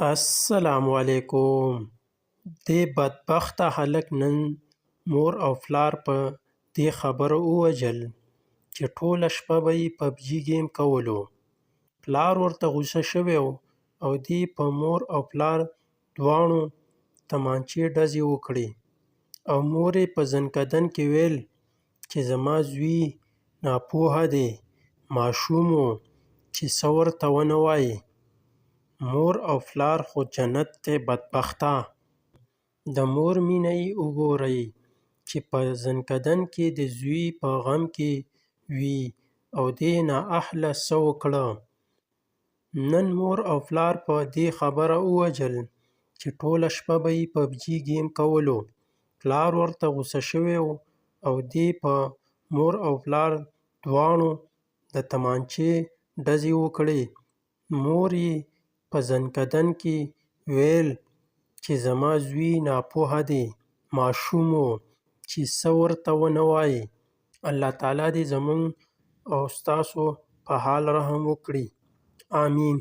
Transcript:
السلام علیکم. دې بدبخته هلک نن مور او پلار په دې خبره ووژل چې ټوله شپه به یې پبجي ګیم کولو. پلار ورته غوسه شوی و او دې په مور او پلار دواړو تمانچې ډزې وکړې او مور یې په زنکدن کې ویل چې زما زوی ناپوهه دی، ماشوم و چې څه ورته ونه وایي. مور او پلار خو جنت دی بدبخته. د مور مینه یې وګورئ چې په زنکدن کې د زوی په غم کې وي او دې نااهله څه وکړه. نن مور او پلار په دې خبره ووژل چې ټوله شپه به یې پبجي ګیم کولو. پلار ورته غوسه شوی و او دې په مور او پلار دواړو د تمانچې ډزې وکړې. مور یې په زنکدن کې ویل چې زما زوی ناپوهه دی، ماشوم و چې څه ورته ونه وایي. الله تعالی دې زموږ او ستاسو په حال رحم وکړي. آمین.